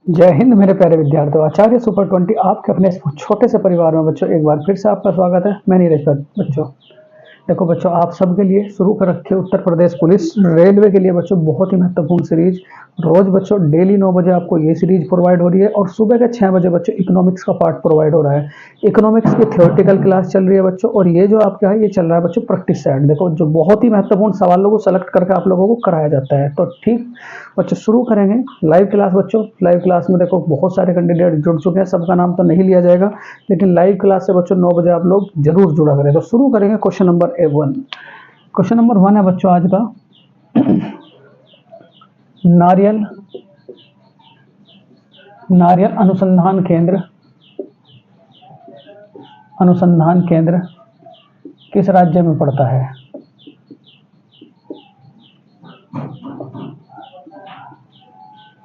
जय हिंद मेरे प्यारे विद्यार्थियों। आचार्य सुपर 20 आपके अपने इस छोटे से परिवार में बच्चों एक बार फिर से आपका स्वागत है। मैं नीरज बच्चों। देखो बच्चों, आप सबके लिए शुरू कर रखे उत्तर प्रदेश पुलिस रेलवे के लिए बच्चों बहुत ही महत्वपूर्ण सीरीज। रोज बच्चों डेली 9 बजे आपको ये सीरीज प्रोवाइड हो रही है और सुबह के 6 बजे बच्चों इकोनॉमिक्स का पार्ट प्रोवाइड हो रहा है। इकोनॉमिक्स की थ्योरेटिकल क्लास चल रही है बच्चों, और ये जो आपका है ये चल रहा है बच्चों प्रैक्टिस सेट। देखो जो बहुत ही महत्वपूर्ण सवालों को सेलेक्ट करके आप लोगों को कराया जाता है। तो ठीक बच्चों, शुरू करेंगे लाइव क्लास। बच्चों लाइव क्लास में देखो बहुत सारे कैंडिडेट जुड़ चुके हैं, सबका नाम तो नहीं लिया जाएगा, लेकिन लाइव क्लास से बच्चों 9 बजे आप लोग जरूर जुड़ा करें। तो शुरू करेंगे question number A1। Question number 1 है बच्चों आज का, नारियल नारियल अनुसंधान केंद्र किस राज्य में पड़ता है?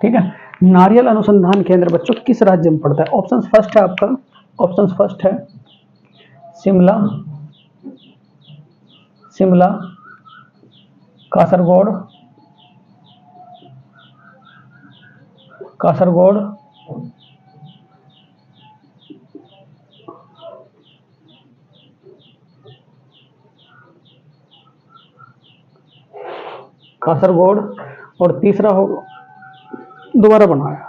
ठीक है, नारियल अनुसंधान केंद्र बच्चों किस राज्य में पड़ता है? ऑप्शन फर्स्ट है आपका, ऑप्शन फर्स्ट है शिमला, शिमला, कासरगोड, कासरगोड, कासरगोड, और तीसरा हो, दोबारा बनाया।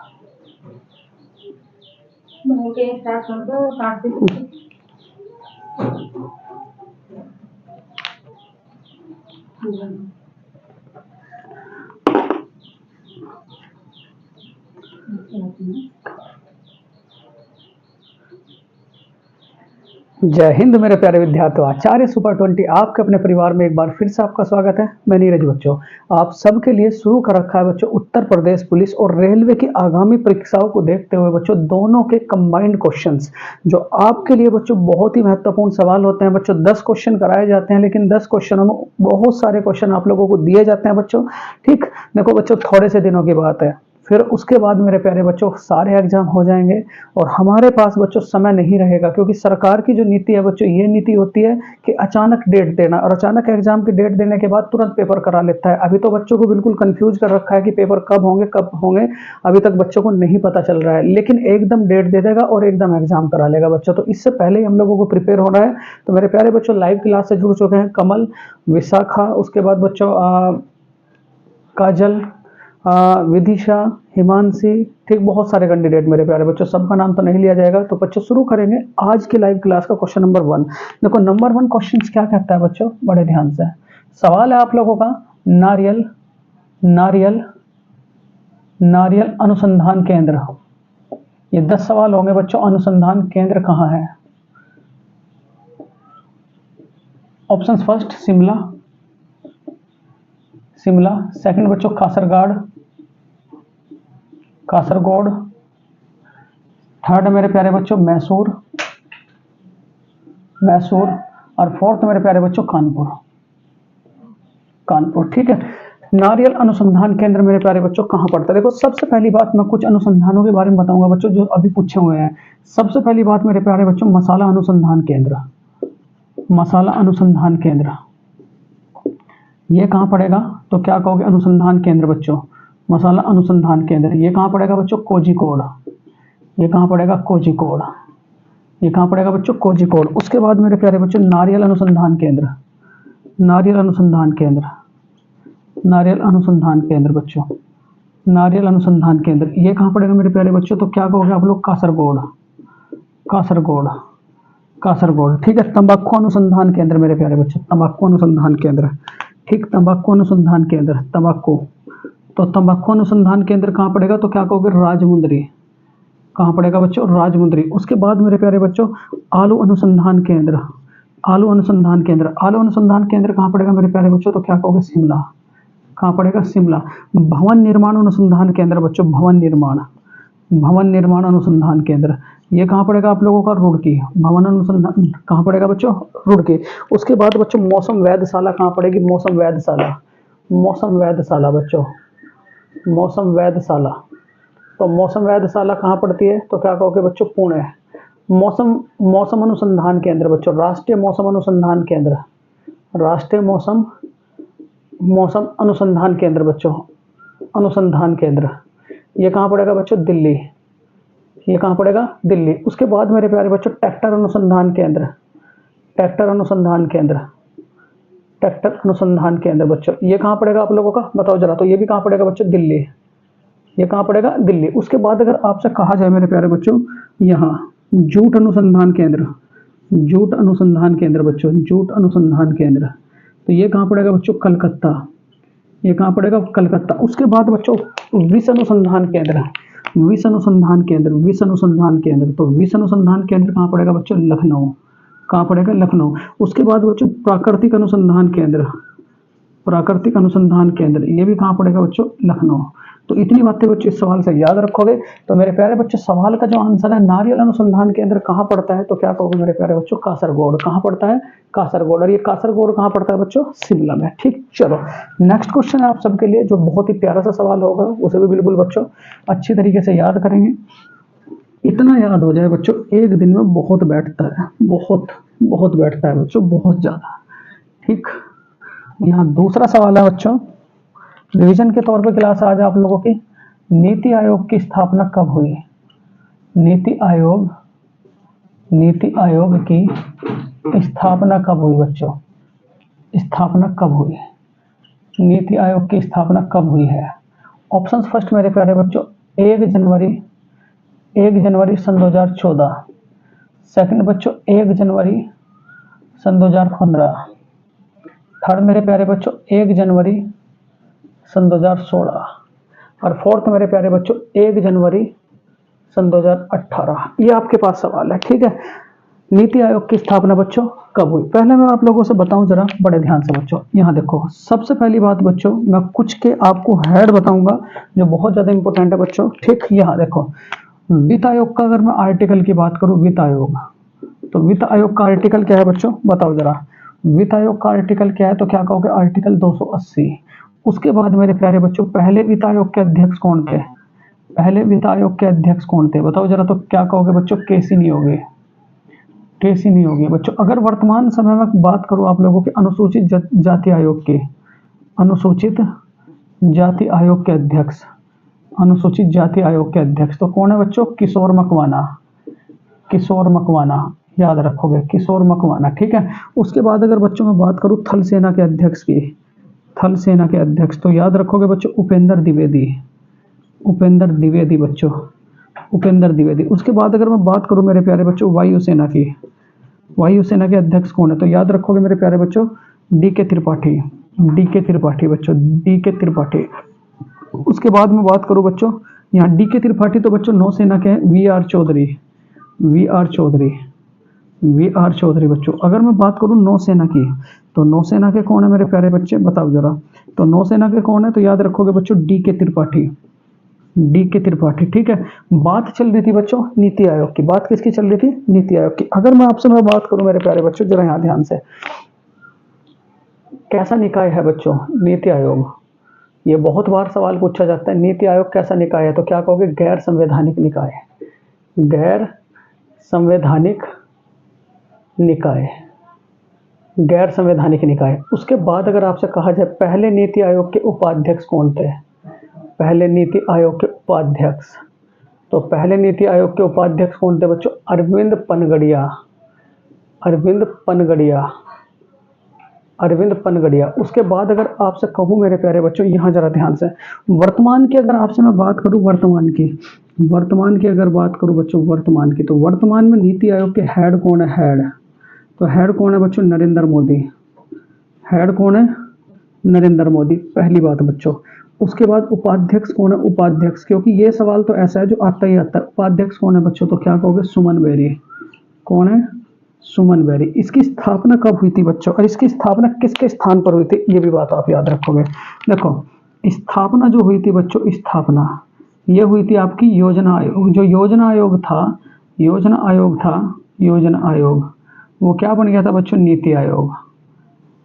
जय हिंद मेरे प्यारे विद्यार्थियों। आचार्य सुपर 20 आपके अपने परिवार में एक बार फिर से आपका स्वागत है। मैं नीरज बच्चों, आप सबके लिए शुरू कर रखा है बच्चों उत्तर प्रदेश पुलिस और रेलवे की आगामी परीक्षाओं को देखते हुए बच्चों दोनों के कंबाइंड क्वेश्चंस, जो आपके लिए बच्चों बहुत ही महत्वपूर्ण सवाल होते हैं। बच्चों 10 क्वेश्चन कराए जाते हैं, लेकिन 10 क्वेश्चनों में बहुत सारे क्वेश्चन आप लोगों को दिए जाते हैं बच्चों। ठीक, देखो बच्चों थोड़े से दिनों की बात है, फिर उसके बाद मेरे प्यारे बच्चों सारे एग्जाम हो जाएंगे और हमारे पास बच्चों समय नहीं रहेगा, क्योंकि सरकार की जो नीति है बच्चों, ये नीति होती है कि अचानक डेट देना, और अचानक एग्जाम की डेट देने के बाद तुरंत पेपर करा लेता है। अभी तो बच्चों को बिल्कुल कंफ्यूज कर रखा है कि पेपर कब होंगे कब होंगे, अभी तक बच्चों को नहीं पता चल रहा है, लेकिन एकदम डेट दे देगा और एकदम एग्जाम करा लेगा बच्चों। तो इससे पहले ही हम लोगों को प्रिपेयर होना है। तो मेरे प्यारे बच्चों लाइव क्लास से जुड़ चुके हैं कमल, विशाखा, उसके बाद बच्चों काजल, विदिशा, हिमांशी, ठीक बहुत सारे कैंडिडेट मेरे प्यारे बच्चों, सबका नाम तो नहीं लिया जाएगा। तो बच्चों शुरू करेंगे आज की लाइव क्लास का क्वेश्चन नंबर 1। देखो नंबर 1 क्वेश्चन क्या कहता है बच्चों, बड़े ध्यान से सवाल है आप लोगों का। नारियल नारियल नारियल अनुसंधान केंद्र, ये 10 सवाल होंगे बच्चों। अनुसंधान केंद्र कहाँ है? Option first Shimla, Shimla, second बच्चों कासरगाड़, कासरगोड, थर्ड मेरे प्यारे बच्चों मैसूर, मैसूर, और फोर्थ मेरे प्यारे बच्चों कानपुर, कानपुर। ठीक है, नारियल अनुसंधान केंद्र मेरे प्यारे बच्चों कहाँ पड़ता है? देखो सबसे पहली बात मैं कुछ अनुसंधानों के बारे में बताऊंगा बच्चों जो अभी पूछे हुए हैं। सबसे पहली बात मेरे प्यारे बच्चों, मसाला अनुसंधान केंद्र, मसाला अनुसंधान केंद्र ये कहाँ पड़ेगा? तो क्या कहोगे? अनुसंधान केंद्र बच्चों, मसाला अनुसंधान केंद्र ये कहाँ पड़ेगा बच्चों? कोझिकोड। ये कहाँ पड़ेगा? कोझिकोड। ये कहाँ पड़ेगा बच्चों? कोझिकोड। उसके बाद मेरे प्यारे बच्चों नारियल अनुसंधान केंद्र, नारियल अनुसंधान केंद्र, नारियल अनुसंधान केंद्र बच्चों, नारियल अनुसंधान केंद्र ये कहाँ पड़ेगा मेरे प्यारे बच्चों? तो क्या कहोगे आप लोग? कासरगोड, कासरगोड, कासरगोड। ठीक है, तंबाकू अनुसंधान केंद्र मेरे प्यारे बच्चों, तंबाकू अनुसंधान केंद्र। ठीक, तंबाकू अनुसंधान केंद्र, तंबाकू। तो तंबाकू अनुसंधान केंद्र कहाँ पड़ेगा? तो क्या कहोगे? राजमुंदरी। कहाँ पड़ेगा बच्चों? राजमुंदरी। उसके बाद मेरे प्यारे बच्चों आलू अनुसंधान केंद्र, आलू अनुसंधान केंद्र, आलू अनुसंधान केंद्र कहाँ पड़ेगा मेरे प्यारे बच्चों? तो क्या कहोगे? शिमला। कहाँ पड़ेगा? शिमला। भवन निर्माण अनुसंधान केंद्र बच्चों, भवन निर्माण, भवन निर्माण अनुसंधान केंद्र ये कहाँ पड़ेगा आप लोगों का? रुड़की। भवन अनुसंधान कहाँ पड़ेगा बच्चों? रुड़की। उसके बाद बच्चों मौसम वेधशाला कहाँ पड़ेगी? मौसम वेधशाला, मौसम वेधशाला बच्चों, मौसम वेधशाला। तो मौसम वेधशाला कहाँ पड़ती है? तो क्या कहोगे बच्चों? पुणे। मौसम मौसम अनुसंधान केंद्र बच्चों, राष्ट्रीय मौसम अनुसंधान केंद्र, राष्ट्रीय मौसम मौसम अनुसंधान केंद्र बच्चों, अनुसंधान केंद्र ये कहाँ पड़ेगा बच्चों? दिल्ली। ये कहाँ पड़ेगा? दिल्ली। उसके बाद मेरे प्यारे बच्चों ट्रैक्टर अनुसंधान केंद्र, ट्रैक्टर अनुसंधान केंद्र, ट्रैक्टर अनुसंधान केंद्र बच्चों ये कहाँ पड़ेगा आप लोगों का? बताओ जरा। तो ये भी कहाँ पड़ेगा बच्चों? दिल्ली। ये कहाँ पड़ेगा? दिल्ली। उसके बाद अगर आपसे कहा जाए मेरे प्यारे बच्चों, यहाँ जूट अनुसंधान केंद्र, जूट अनुसंधान केंद्र बच्चों, जूट अनुसंधान केंद्र, तो ये कहाँ पड़ेगा बच्चों? कलकत्ता। ये कहाँ पड़ेगा? कलकत्ता। उसके बाद बच्चों विष अनुसंधान केंद्र, विष अनुसंधान केंद्र, विष अनुसंधान केंद्र, तो विष अनुसंधान केंद्र कहाँ पड़ेगा बच्चों? लखनऊ। कहाँ पड़ेगा? लखनऊ। उसके बाद बच्चों प्राकृतिक अनुसंधान केंद्र, प्राकृतिक अनुसंधान केंद्र, ये भी कहाँ पड़ेगा बच्चों? लखनऊ। तो इतनी बातें बच्चों इस सवाल से याद रखोगे। तो मेरे प्यारे बच्चों सवाल का जो आंसर है, नारियल अनुसंधान केंद्र कहाँ पड़ता है? तो क्या कहोगे मेरे प्यारे बच्चों? कासरगोड। कहाँ पड़ता है? कासरगोड। और ये कासरगोड कहाँ पड़ता है बच्चों? शिमला में। ठीक, चलो नेक्स्ट क्वेश्चन है आप सबके लिए, जो बहुत ही प्यारा सा सवाल होगा, उसे भी बिल्कुल बच्चों अच्छी तरीके से याद करेंगे। इतना याद हो जाए बच्चों, एक दिन में बहुत बैठता है, बहुत बहुत बैठता है बच्चों, बहुत ज्यादा। ठीक, यहाँ दूसरा सवाल है बच्चों, रिवीजन के तौर पे क्लास आज आप लोगों की, नीति आयोग की स्थापना कब हुई? नीति आयोग, नीति आयोग की स्थापना कब हुई बच्चों? स्थापना कब हुई? नीति आयोग की स्थापना कब हुई है? ऑप्शंस फर्स्ट मेरे प्यारे बच्चों, 1 जनवरी, 1 जनवरी सन 2014। सेकंड बच्चों 1 जनवरी सन 2015। थर्ड मेरे प्यारे बच्चों 1 जनवरी सन 2016। और फोर्थ मेरे प्यारे बच्चों 1 जनवरी सन 2018। ये आपके पास सवाल है। ठीक है, नीति आयोग की स्थापना बच्चों कब हुई? पहले मैं आप लोगों से बताऊं जरा बड़े ध्यान से बच्चों। यहाँ देखो, सबसे पहली बात बच्चों, मैं कुछ के आपको हेड बताऊंगा जो बहुत ज्यादा इंपॉर्टेंट है बच्चों। ठीक, यहाँ देखो, वित्त आयोग का अगर मैं आर्टिकल की बात करूं, वित्त आयोग, तो वित्त आयोग का आर्टिकल क्या है बच्चों? बताओ जरा। वित्त आयोग का आर्टिकल क्या है? तो क्या कहोगे? आर्टिकल 280। उसके बाद मेरे प्यारे बच्चों पहले वित्त आयोग के अध्यक्ष कौन थे? पहले वित्त आयोग के अध्यक्ष कौन थे? बताओ जरा। तो क्या कहोगे बच्चों? केसी नियोगी। केसी नियोगी बच्चों। अगर वर्तमान समय में बात करूं आप लोगों के अनुसूचित जाति आयोग के, अनुसूचित जाति आयोग के अध्यक्ष, अनुसूचित जाति आयोग के अध्यक्ष तो कौन है बच्चों? किशोर मकवाना। किशोर मकवाना, याद रखोगे, किशोर मकवाना। ठीक है। उसके बाद अगर बच्चों में बात करूं थल सेना के अध्यक्ष की, थल सेना के अध्यक्ष, तो याद रखोगे बच्चों उपेंद्र द्विवेदी। उपेंद्र द्विवेदी बच्चों, उपेंद्र द्विवेदी। उसके बाद अगर मैं बात करूं मेरे प्यारे बच्चों वायुसेना की, वायुसेना के अध्यक्ष कौन है? तो याद रखोगे मेरे प्यारे बच्चों डी.के. त्रिपाठी। डी.के. त्रिपाठी बच्चों, डी.के. त्रिपाठी। उसके बाद में बात करूं बच्चों, यहाँ डी.के. त्रिपाठी तो बच्चों नौसेना के V R. Chaudhary, V R. Chaudhary, V R. Chaudhary बच्चों। अगर मैं बात करूं नौसेना की, तो नौसेना के कौन है मेरे प्यारे बच्चे? बताओ जरा। तो नौसेना के कौन है? तो याद रखोगे बच्चों डी.के. त्रिपाठी, डी.के. त्रिपाठी। ठीक है। बात चल रही थी बच्चों नीति आयोग की। बात किसकी चल रही थी? नीति आयोग की। अगर मैं आपसे बात करूं मेरे प्यारे बच्चों, जरा यहाँ ध्यान से, कैसा निकाय है बच्चों नीति आयोग? ये बहुत बार सवाल पूछा जाता है, नीति आयोग कैसा निकाय है? तो क्या कहोगे? गैर संवैधानिक निकाय, गैर संवैधानिक निकाय, गैर संवैधानिक निकाय। उसके बाद अगर आपसे कहा जाए पहले नीति आयोग के उपाध्यक्ष कौन थे? पहले नीति आयोग के उपाध्यक्ष, तो पहले नीति आयोग के उपाध्यक्ष कौन थे बच्चों? अरविंद पनगड़िया, अरविंद पनगड़िया, अरविंद पनगड़िया। उसके बाद अगर आपसे कहूँ मेरे प्यारे बच्चों, यहाँ जरा ध्यान से, वर्तमान की अगर आपसे मैं बात करूँ, वर्तमान की, वर्तमान की अगर बात करूँ बच्चों, वर्तमान की, तो वर्तमान में नीति आयोग के हेड कौन है? हेड, तो हेड कौन है बच्चों? नरेंद्र मोदी। हेड कौन है? नरेंद्र मोदी, पहली बात बच्चों। उसके बाद उपाध्यक्ष कौन है? उपाध्यक्ष, क्योंकि ये सवाल तो ऐसा है जो आता ही आता है। उपाध्यक्ष कौन है बच्चों? तो क्या कहोगे? सुमन बेरी। कौन है? सुमन बेरी। इसकी स्थापना कब हुई थी बच्चों? और इसकी स्थापना किसके स्थान पर हुई थी? ये भी बात आप याद रखोगे। देखो, स्थापना जो हुई थी बच्चों, स्थापना ये हुई थी आपकी योजना आयोग। जो योजना आयोग था, योजना आयोग था, योजना आयोग, वो क्या बन गया था बच्चों? नीति आयोग।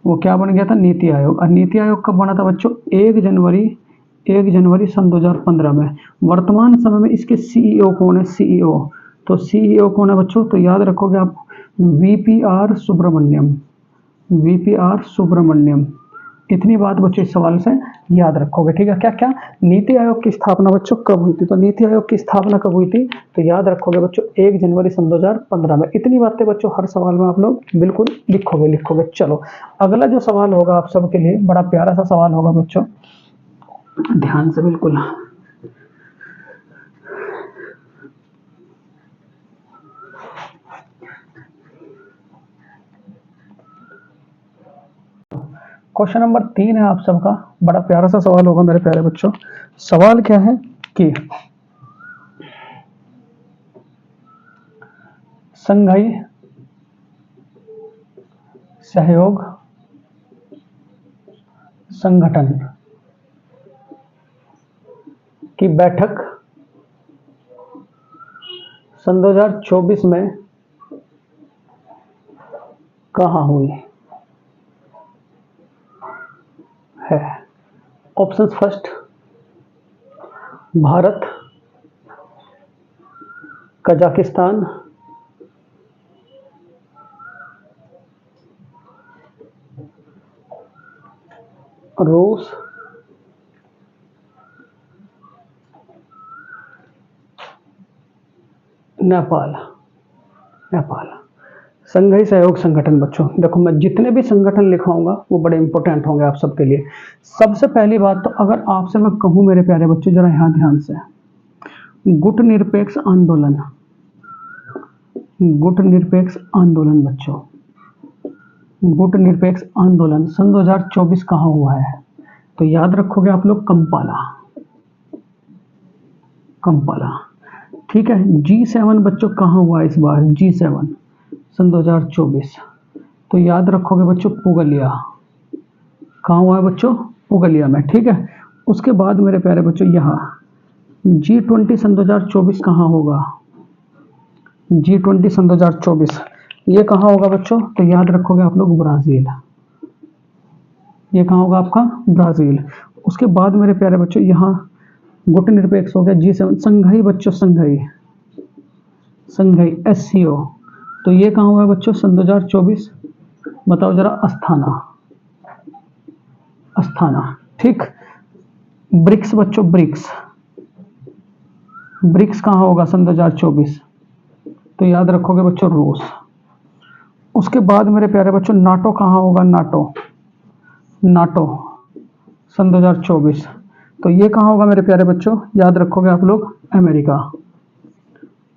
वो क्या बन गया था? नीति आयोग। और नीति आयोग कब बना था बच्चों? 1 जनवरी, 1 जनवरी सन 2015 में। वर्तमान समय में इसके सीईओ कौन है? सीईओ, तो सीईओ कौन है बच्चों? तो याद रखोगे आप वीपीआर सुब्रमण्यम, वीपीआर सुब्रमण्यम, इतनी बात बच्चों इस सवाल से याद रखोगे, ठीक है। क्या क्या, नीति आयोग की स्थापना बच्चों कब हुई थी? तो नीति आयोग की स्थापना कब हुई थी? तो याद रखोगे बच्चों 1 जनवरी सन 2015 में। इतनी बातें बच्चों हर सवाल में आप लोग बिल्कुल लिखोगे। चलो अगला जो सवाल होगा आप सबके लिए बड़ा प्यारा सा सवाल होगा बच्चों, ध्यान से बिल्कुल। क्वेश्चन नंबर 3 है आप सबका, बड़ा प्यारा सा सवाल होगा मेरे प्यारे बच्चों। सवाल क्या है कि संघाई सहयोग संगठन की बैठक सन 2024 में कहाँ हुई है? ऑप्शन फर्स्ट भारत, कजाकिस्तान, रूस, नेपाल। संघीय सहयोग संगठन बच्चों, देखो मैं जितने भी संगठन लिखाऊंगा वो बड़े इंपॉर्टेंट होंगे आप सबके लिए। सबसे पहली बात तो अगर आपसे मैं कहूं मेरे प्यारे बच्चों, जरा यहाँ ध्यान से, गुट निरपेक्ष आंदोलन, गुट निरपेक्ष आंदोलन बच्चों, गुट निरपेक्ष आंदोलन सन 2024 कहाँ हुआ है? तो याद रखोगे आप लोग कंपाला, ठीक है। G7 बच्चों कहाँ हुआ इस बार? G7 सन 2024, तो याद रखोगे बच्चों पुगलिया। कहाँ हुआ है बच्चों? पुगलिया में, ठीक है। उसके बाद मेरे प्यारे बच्चों यहाँ G20 सन 2024 कहाँ होगा? G20 सन 2024 ये कहाँ होगा बच्चों? तो याद रखोगे आप लोग ब्राजील। ये कहाँ होगा आपका? ब्राजील। उसके बाद मेरे प्यारे बच्चों यहाँ गुट निरपेक्ष हो गया G7, संघाई बच्चों, संघाई SCO, तो ये कहाँ हुआ है बच्चों? सन 2024, बताओ जरा। अस्थाना, ठीक। ब्रिक्स बच्चों, ब्रिक्स कहाँ होगा सन 2024? तो याद रखोगे बच्चों रूस। उसके बाद मेरे प्यारे बच्चों नाटो कहाँ होगा? नाटो सन 2024, तो ये कहाँ होगा मेरे प्यारे बच्चों? याद रखोगे आप लोग अमेरिका।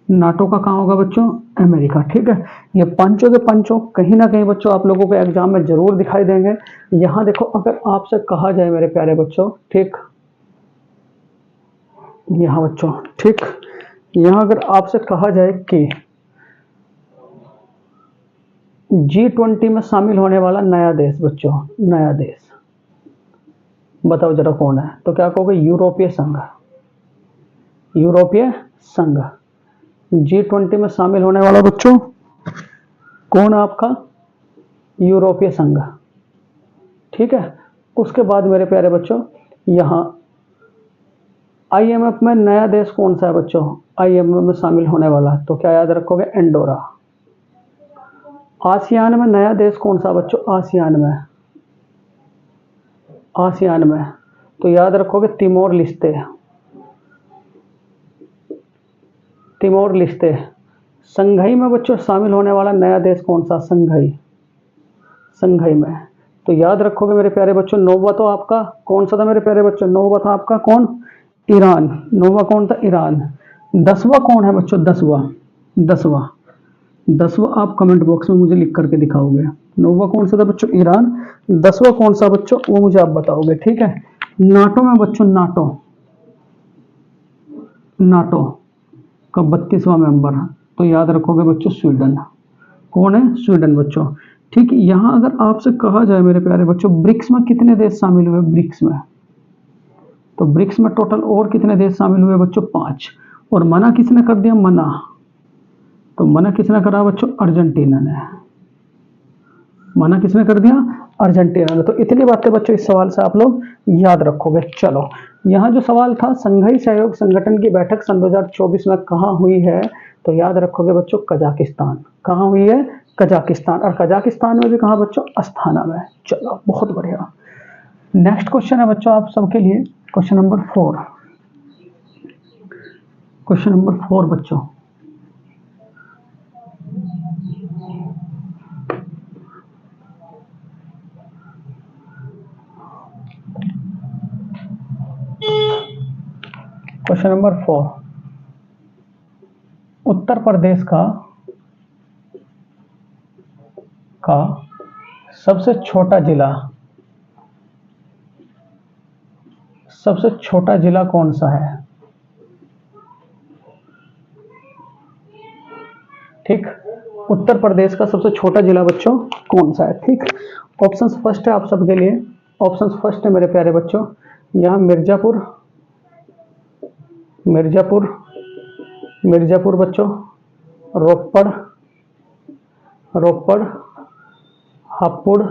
नाटो का कहाँ होगा बच्चों? अमेरिका, ठीक है। ये पांचों के पांचों कहीं ना कहीं बच्चों आप लोगों को एग्जाम में जरूर दिखाई देंगे। यहाँ देखो अगर आपसे कहा जाए मेरे प्यारे बच्चों, ठीक, यहाँ बच्चों, ठीक, यहाँ अगर आपसे कहा जाए कि G20 में शामिल होने वाला नया देश बच्चों, नया देश बताओ जरा कौन है? तो क्या कहोगे? यूरोपीय संघ। G20 में शामिल होने वाला बच्चों कौन है आपका? यूरोपीय संघ, ठीक है। उसके बाद मेरे प्यारे बच्चों यहाँ IMF में नया देश कौन सा है बच्चों? IMF में शामिल होने वाला, तो क्या याद रखोगे? एंडोरा। आसियान में नया देश कौन सा बच्चों? आसियान में, तो याद रखोगे तिमोर लिस्ते। संघाई में बच्चों शामिल होने वाला नया देश कौन सा? संघाई में, तो याद रखोगे मेरे प्यारे बच्चों नोवा तो आपका कौन सा था मेरे प्यारे बच्चों? नोवा था आपका कौन? ईरान। नोवा कौन था? ईरान। 10वां कौन है बच्चों? 10वां आप कमेंट बॉक्स में मुझे लिख करके दिखाओगे। नोवा कौन सा था बच्चों? ईरान। 10वां कौन सा बच्चों? वो मुझे आप बताओगे, ठीक है। नाटो में बच्चों, नाटो का 32वां मेंबर है, तो याद रखोगे बच्चों स्वीडन। कौन है? स्वीडन बच्चों, ठीक। यहाँ अगर आपसे कहा जाए मेरे प्यारे बच्चों ब्रिक्स में कितने देश शामिल हुए? ब्रिक्स में, तो ब्रिक्स में टोटल और कितने देश शामिल हुए बच्चों? 5। और मना किसने कर दिया? तो मना किसने करा बच्चों? अर्जेंटीना ने। मना किसने कर दिया? अर्जेंटीना ने। तो इतनी बातें बच्चों इस सवाल से आप लोग याद रखोगे। चलो यहाँ जो सवाल था संघाई सहयोग संगठन की बैठक सन 2024 में कहाँ हुई है? तो याद रखोगे बच्चों कजाकिस्तान। कहाँ हुई है? कजाकिस्तान। और कजाकिस्तान में भी कहाँ बच्चों? अस्थाना में। चलो बहुत बढ़िया। नेक्स्ट क्वेश्चन है बच्चों आप सबके लिए क्वेश्चन नंबर 4। क्वेश्चन नंबर 4 बच्चों, क्वेश्चन नंबर 4, उत्तर प्रदेश का सबसे छोटा जिला कौन सा है? ठीक, उत्तर प्रदेश का सबसे छोटा जिला बच्चों कौन सा है? ठीक, ऑप्शंस फर्स्ट है आप सबके लिए, ऑप्शंस फर्स्ट है मेरे प्यारे बच्चों, यहाँ मिर्जापुर बच्चों, रोपड़, हापुड़,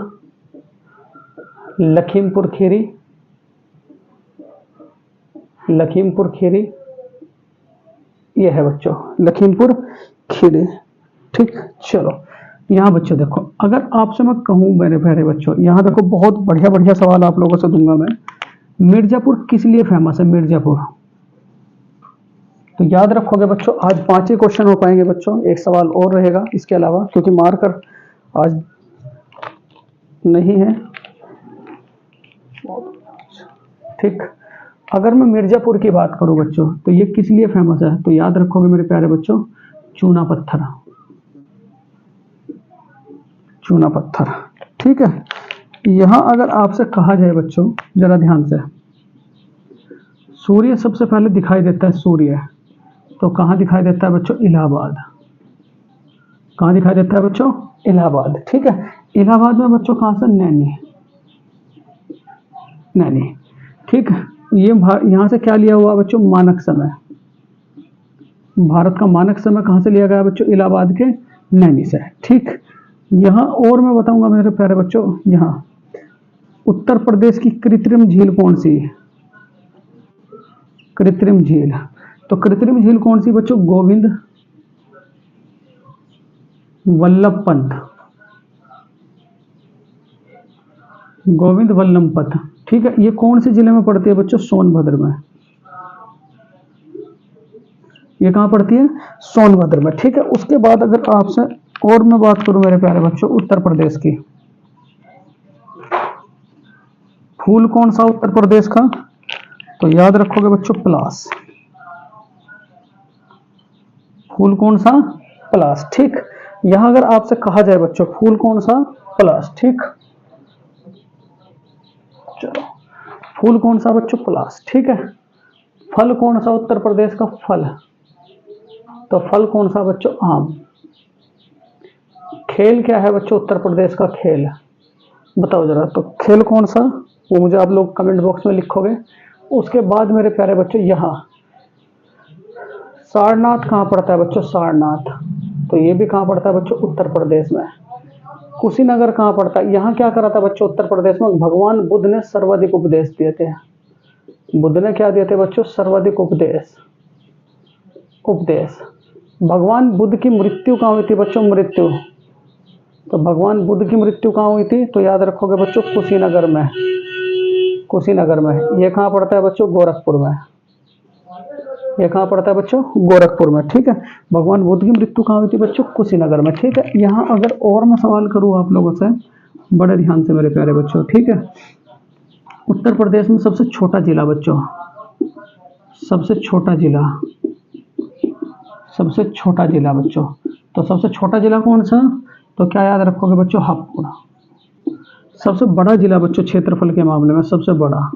लखीमपुर खीरी, ये है बच्चों लखीमपुर खीरी। ठीक, चलो यहाँ बच्चों देखो, अगर आपसे मैं कहूँ मेरे प्यारे बच्चों, यहाँ देखो बहुत बढ़िया बढ़िया सवाल आप लोगों से दूंगा मैं। मिर्जापुर किस लिए फेमस है? मिर्जापुर, तो याद रखोगे बच्चों, आज 5 ही क्वेश्चन हो पाएंगे बच्चों, एक सवाल और रहेगा इसके अलावा, क्योंकि मार्कर आज नहीं है। ठीक, अगर मैं मिर्जापुर की बात करूं बच्चों, तो ये किस लिए फेमस है? तो याद रखोगे मेरे प्यारे बच्चों, चूना पत्थर। ठीक है, यहां अगर आपसे कहा जाए बच्चों, जरा ध्यान से, सूर्य सबसे पहले दिखाई देता है, सूर्य तो कहां दिखाई देता है बच्चों? इलाहाबाद। कहां दिखाई देता है बच्चों? इलाहाबाद। ठीक है, इलाहाबाद में बच्चों कहां से? नैनी। ठीक, ये यहां से क्या लिया हुआ बच्चों? मानक समय। भारत का मानक समय कहां से लिया गया बच्चों? इलाहाबाद के नैनी से। ठीक, यहां और मैं बताऊंगा मेरे प्यारे बच्चों, यहां उत्तर प्रदेश की कृत्रिम झील कौन सी है? कृत्रिम झील, तो कृत्रिम झील कौन सी बच्चों? गोविंद वल्लभ पंत। ठीक है, ये कौन से जिले में पड़ती है बच्चों? सोनभद्र में। ये कहां पड़ती है? सोनभद्र में। ठीक है, उसके बाद अगर आपसे और मैं बात करूं मेरे प्यारे बच्चों, उत्तर प्रदेश की, फूल कौन सा उत्तर प्रदेश का? तो याद रखोगे बच्चों, पलास। फूल कौन सा? पलास। ठीक, यहां अगर आपसे कहा जाए बच्चों, फूल कौन सा? पलास। ठीक, चलो, फूल कौन सा बच्चों? पलास। ठीक है, फल कौन सा उत्तर प्रदेश का? फल, तो फल कौन सा बच्चों? आम। खेल क्या है बच्चों उत्तर प्रदेश का? खेल, बताओ जरा, तो खेल कौन सा? वो मुझे आप लोग कमेंट बॉक्स में लिखोगे। उसके बाद मेरे प्यारे बच्चों, यहाँ सारनाथ कहाँ पड़ता है बच्चों? सारनाथ, तो ये भी कहाँ पड़ता है बच्चों? उत्तर प्रदेश में। कुशीनगर कहाँ पड़ता है? यहाँ क्या करा था बच्चों उत्तर प्रदेश में? भगवान बुद्ध ने सर्वाधिक उपदेश दिए थे। बुद्ध ने क्या दिए थे बच्चों? सर्वाधिक उपदेश। भगवान बुद्ध की मृत्यु कहाँ हुई थी बच्चों? मृत्यु, तो भगवान बुद्ध की मृत्यु कहाँ हुई थी? तो याद रखोगे बच्चों, कुशीनगर में। ये कहाँ पड़ता है बच्चों? गोरखपुर में। ये कहाँ पड़ता है बच्चों? गोरखपुर में। ठीक है, भगवान बुद्ध की मृत्यु कहाँ हुई थी बच्चों? कुशीनगर में। ठीक है, यहाँ अगर और मैं सवाल करूँ आप लोगों से, बड़े ध्यान से मेरे प्यारे बच्चों, ठीक है, उत्तर प्रदेश में सबसे छोटा जिला बच्चों, सबसे छोटा जिला बच्चों, तो सबसे छोटा जिला कौन सा? तो क्या याद रखोगे बच्चों? हापुड़। सबसे बड़ा जिला बच्चों क्षेत्रफल के मामले में, सबसे बड़ा,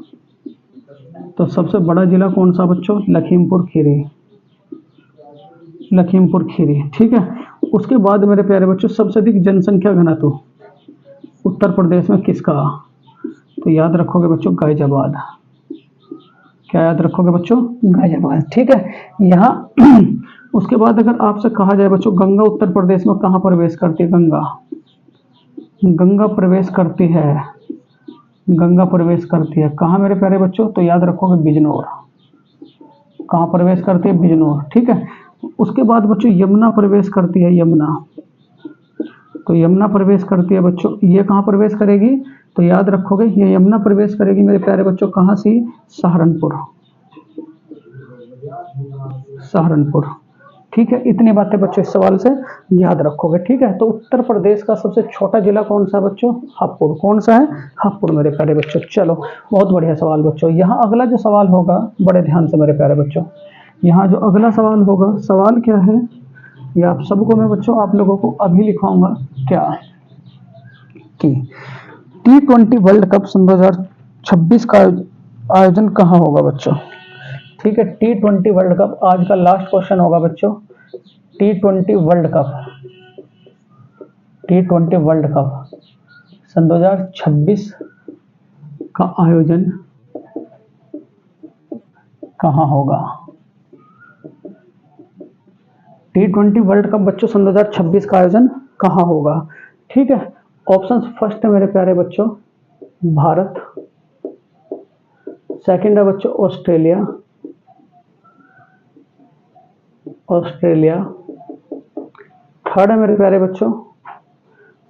तो सबसे बड़ा जिला कौन सा बच्चों? लखीमपुर खीरी। ठीक है, उसके बाद मेरे प्यारे बच्चों, सबसे अधिक जनसंख्या घनत्व उत्तर प्रदेश में किसका? तो याद रखोगे बच्चों, गाजियाबाद। क्या याद रखोगे बच्चों? गाजियाबाद। ठीक है, यहाँ उसके बाद अगर आपसे कहा जाए बच्चों, गंगा उत्तर प्रदेश में कहाँ प्रवेश करती है? गंगा प्रवेश करती है कहाँ मेरे प्यारे बच्चों? तो याद रखोगे, बिजनौर। कहाँ प्रवेश करती है? बिजनौर। ठीक है, उसके बाद बच्चों यमुना प्रवेश करती है, तो यमुना प्रवेश करती है बच्चों, ये कहाँ प्रवेश करेगी? तो याद रखोगे ये यमुना प्रवेश करेगी मेरे प्यारे बच्चों कहाँ से? सहारनपुर, सहारनपुर। ठीक है, इतनी बातें बच्चों इस सवाल से याद रखोगे। ठीक है, तो उत्तर प्रदेश का सबसे छोटा जिला कौन सा है बच्चों? हापुड़। कौन सा है? हापुड़ मेरे प्यारे बच्चों। चलो बहुत बढ़िया सवाल बच्चों। यहाँ अगला जो सवाल होगा बड़े ध्यान से मेरे प्यारे बच्चों, यहाँ जो अगला सवाल होगा, सवाल क्या है ये आप सबको मैं बच्चों आप लोगों को अभी लिखवाऊंगा। क्या कि T20 वर्ल्ड कप सन 2026 का आयोजन कहाँ होगा बच्चों? ठीक है, T20 वर्ल्ड कप आज का लास्ट क्वेश्चन होगा बच्चों। T20 world cup, T20 world cup सन 2026 का आयोजन कहाँ होगा? T20 वर्ल्ड कप बच्चों सन 2026 का आयोजन कहाँ होगा? ठीक है, ऑप्शन फर्स्ट है मेरे प्यारे बच्चों भारत, सेकंड है बच्चों ऑस्ट्रेलिया, ऑस्ट्रेलिया, थर्ड है मेरे प्यारे बच्चों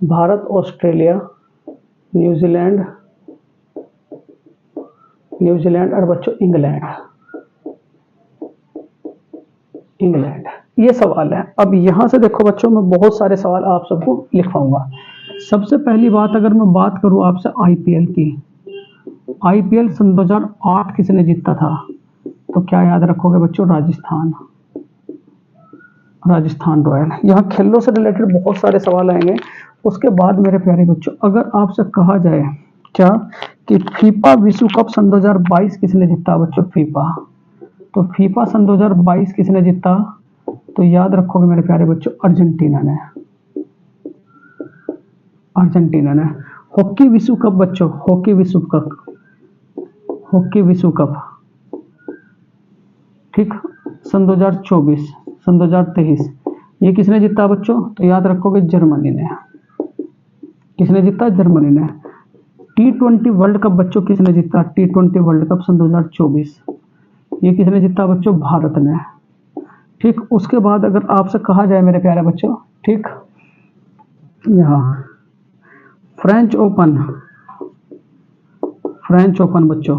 भारत, ऑस्ट्रेलिया, न्यूजीलैंड, न्यूजीलैंड और बच्चों इंग्लैंड, इंग्लैंड। ये सवाल है। अब यहाँ से देखो बच्चों मैं बहुत सारे सवाल आप सबको लिखवाऊंगा। सबसे पहली बात अगर मैं बात करूँ आपसे आईपीएल की, आईपीएल सन 2008 किसने जीता था? तो क्या याद रखोगे बच्चों? राजस्थान, राजस्थान रॉयल। यहाँ खेलों से रिलेटेड बहुत सारे सवाल आएंगे। उसके बाद मेरे प्यारे बच्चों अगर आपसे कहा जाए क्या कि फीफा विश्व कप सन 2022 किसने जीता बच्चों? फीफा, तो फीफा सन 2022 किसने जीता? तो याद रखोगे मेरे प्यारे बच्चों अर्जेंटीना ने, अर्जेंटीना ने। हॉकी विश्व कप बच्चों, हॉकी विश्व कप, हॉकी विश्व कप ठीक सन 2024, सन 2023 ये किसने जीता बच्चों? तो याद रखोगे जर्मनी ने। किसने जीता? जर्मनी ने। T20 वर्ल्ड कप बच्चों किसने जीता? T20 वर्ल्ड कप सन 2024 ये किसने जीता बच्चों? भारत ने। ठीक, उसके बाद अगर आपसे कहा जाए मेरे प्यारे बच्चों, ठीक यहाँ फ्रेंच ओपन, फ्रेंच ओपन बच्चों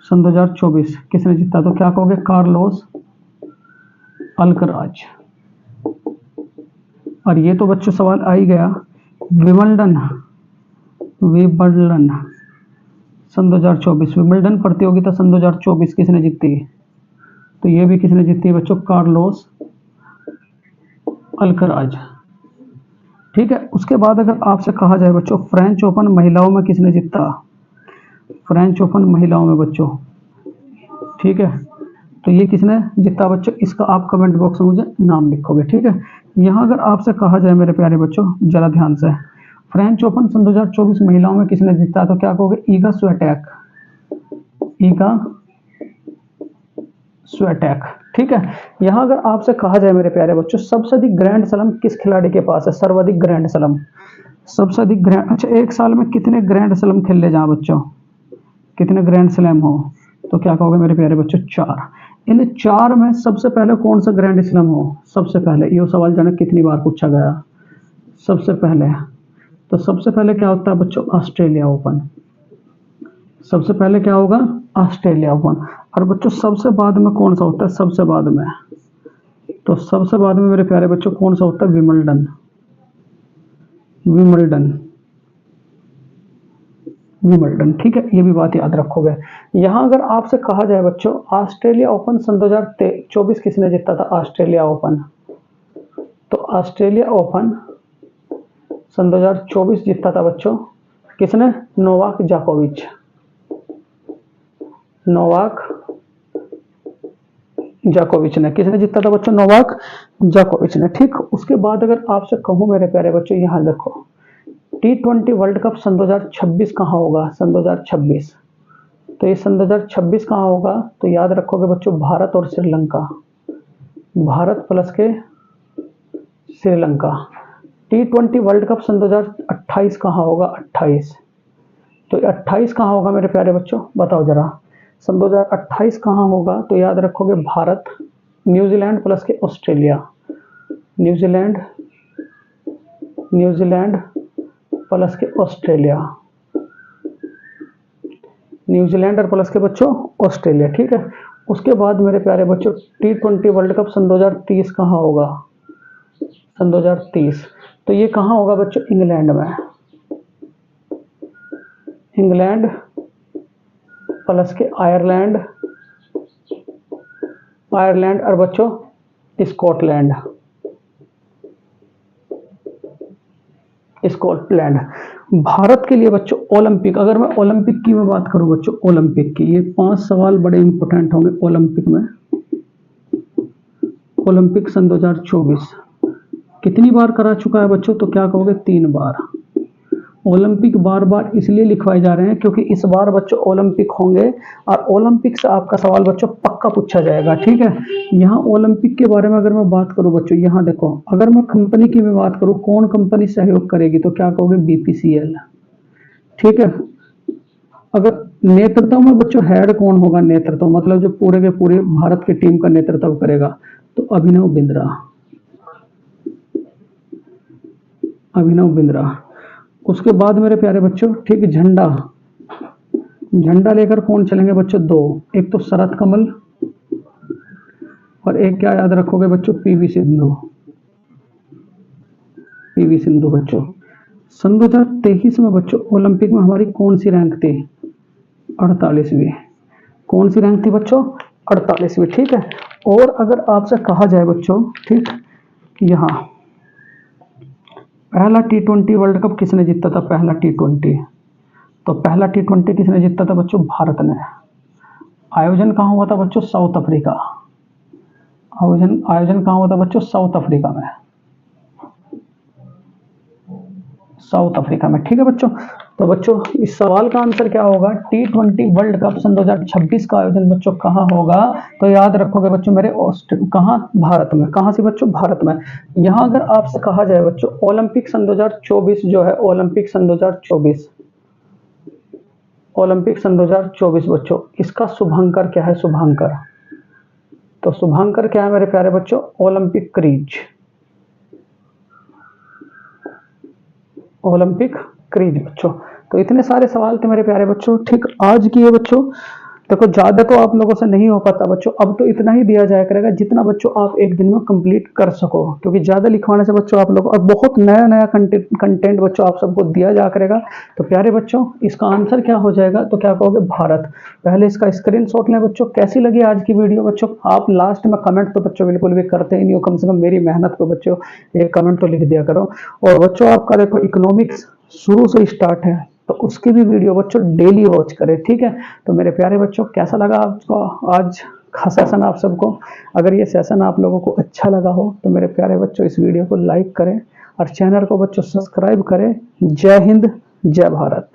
सन 2024 किसने जीता? तो क्या कहोगे? Carlos Alcaraz. और ये तो बच्चों सवाल आ ही गया विंबलडन, विंबलडन सन 2024, विंबलडन प्रतियोगिता सन 2024 किसने जीती? तो ये भी किसने जीती बच्चों? Carlos Alcaraz. ठीक है, उसके बाद अगर आपसे कहा जाए बच्चों फ्रेंच ओपन महिलाओं में किसने जीता? फ्रेंच ओपन महिलाओं में बच्चों, ठीक है, तो ये किसने जीता बच्चों? इसका आप कमेंट बॉक्स में मुझे नाम लिखोगे। ठीक है, यहाँ अगर आपसे कहा जाए मेरे प्यारे बच्चों जरा ध्यान से, फ्रेंच ओपन सन 2024 महिलाओं में किसने जीता? तो क्या कहोगे? Iga Swiatek, Iga Swiatek. ठीक है, यहाँ अगर आपसे कहा जाए मेरे प्यारे बच्चों सबसे अधिक ग्रैंड स्लैम किस खिलाड़ी के पास है? सर्वाधिक ग्रैंड स्लैम, सबसे अधिक ग्रैंड, अच्छा एक साल में कितने ग्रैंड स्लैम खेल ले जहाँ बच्चों, कितने ग्रैंड स्लैम हो? तो क्या कहोगे मेरे प्यारे बच्चों? 4। इन 4 में सबसे पहले कौन सा ग्रैंड स्लैम हो? सबसे पहले ये सवाल जाने कितनी बार पूछा गया। सबसे पहले, तो सबसे पहले क्या होता है बच्चों? Australia open. सबसे पहले क्या होगा? Australia open. और बच्चों सबसे बाद में कौन सा होता है? सबसे बाद में, तो सबसे बाद में मेरे प्यारे बच्चों कौन सा होता है? Wimbledon, Wimbledon, Wimbledon. ठीक है, ये भी बात याद रखोगे। यहाँ अगर आपसे कहा जाए बच्चों ऑस्ट्रेलिया ओपन सन 2024 किसने जीता था? ऑस्ट्रेलिया ओपन, तो ऑस्ट्रेलिया ओपन सन 2024 जीता था बच्चों किसने? नोवाक जोकोविच, नोवाक जोकोविच ने। किसने जीता था बच्चों? नोवाक जोकोविच ने। ठीक, उसके बाद अगर आपसे कहूँ मेरे प्यारे बच्चों यहाँ देखो T20 वर्ल्ड कप सन 2026 कहाँ होगा? सन 2026, तो ये सन 2026 कहाँ होगा? तो याद रखोगे बच्चों भारत और श्रीलंका, भारत प्लस के श्रीलंका। T20 वर्ल्ड कप सन 2028 कहाँ होगा? 28, तो 28 कहाँ होगा मेरे प्यारे बच्चों? बताओ जरा, सन 2028 कहाँ होगा? तो याद रखोगे भारत, न्यूजीलैंड प्लस के ऑस्ट्रेलिया, न्यूजीलैंड, न्यूजीलैंड प्लस के ऑस्ट्रेलिया। न्यूजीलैंड और प्लस के बच्चों ऑस्ट्रेलिया, ठीक है। उसके बाद मेरे प्यारे बच्चों T20 वर्ल्ड कप सन 2030 कहाँ होगा, सन 2030, तो ये कहाँ होगा बच्चों, इंग्लैंड में, इंग्लैंड प्लस के आयरलैंड, आयरलैंड और बच्चों स्कॉटलैंड, स्कॉटलैंड। भारत के लिए बच्चों ओलंपिक, अगर मैं ओलंपिक की मैं बात करूं बच्चों, ओलंपिक की ये 5 सवाल बड़े इंपॉर्टेंट होंगे ओलंपिक में। ओलंपिक सन 2024 कितनी बार करा चुका है बच्चों, तो क्या कहोगे, 3 बार। ओलंपिक बार बार इसलिए लिखवाए जा रहे हैं क्योंकि इस बार बच्चों ओलंपिक होंगे और ओलंपिक से आपका सवाल बच्चों पक्का पूछा जाएगा, ठीक है। यहाँ ओलंपिक के बारे में अगर मैं बात करूं बच्चों, यहाँ देखो, अगर मैं कंपनी की मैं बात करूं, कौन कंपनी सहयोग करेगी, तो क्या कहोगे, BPCL, ठीक है। अगर नेतृत्व में बच्चों हेड कौन होगा, नेतृत्व मतलब जो पूरे के पूरे भारत की टीम का नेतृत्व करेगा, तो अभिनव बिंद्रा, अभिनव बिंद्रा। उसके बाद मेरे प्यारे बच्चों, ठीक, झंडा, झंडा लेकर कौन चलेंगे बच्चों, 2, एक तो शरद कमल और एक क्या याद रखोगे बच्चों, PV सिंधु, PV सिंधु बच्चों। सन 2023 में बच्चों ओलंपिक में हमारी कौन सी रैंक थी, 48वीं, कौन सी रैंक थी बच्चों, 48वीं, ठीक है। और अगर आपसे कहा जाए बच्चों, ठीक, यहाँ पहला T20 वर्ल्ड कप किसने जीता था, पहला T20, तो पहला T20 किसने जीता था बच्चों, भारत ने। आयोजन कहाँ हुआ था बच्चों, साउथ अफ्रीका, आयोजन कहाँ हुआ था बच्चों, साउथ अफ्रीका में, साउथ अफ्रीका में, ठीक है बच्चों। तो बच्चों इस सवाल का आंसर क्या होगा, T20 वर्ल्ड कप सन 2026 का आयोजन बच्चों कहाँ होगा, तो याद रखोगे बच्चों मेरे, कहाँ, भारत में, कहाँ से बच्चों, भारत में। यहाँ अगर आपसे कहा जाए बच्चों ओलंपिक सन 2024 जो है, ओलंपिक सन 2024, ओलंपिक सन 2024 बच्चों, इसका शुभांकर क्या है, शुभांकर, तो शुभांकर क्या है मेरे प्यारे बच्चों, ओलंपिक क्रीज, ओलंपिक क्रीज बच्चों। तो इतने सारे सवाल थे मेरे प्यारे बच्चों, ठीक। आज की ये बच्चों देखो ज्यादा तो आप लोगों से नहीं हो पाता बच्चों, अब तो इतना ही दिया जाया करेगा जितना बच्चों आप एक दिन में कंप्लीट कर सको, क्योंकि ज्यादा लिखवाने से बच्चों आप लोगों, और बहुत नया नया कंटेंट बच्चों आप सबको दिया जा करेगा। तो प्यारे बच्चों इसका आंसर क्या हो जाएगा, तो क्या कहोगे, भारत। पहले इसका स्क्रीनशॉट लें बच्चों। कैसी लगी आज की वीडियो बच्चों, आप लास्ट में कमेंट तो बच्चों बिल्कुल भी करते ही नहीं हो, कम से कम मेरी मेहनत को बच्चों एक कमेंट तो लिख दिया करो। और बच्चों आपका देखो इकोनॉमिक्स शुरू से स्टार्ट है, तो उसकी भी वीडियो बच्चों डेली वॉच करें, ठीक है। तो मेरे प्यारे बच्चों कैसा लगा आपको आज का सेशन आप सबको, अगर ये सेशन आप लोगों को अच्छा लगा हो तो मेरे प्यारे बच्चों इस वीडियो को लाइक करें और चैनल को बच्चों सब्सक्राइब करें। जय हिंद, जय भारत।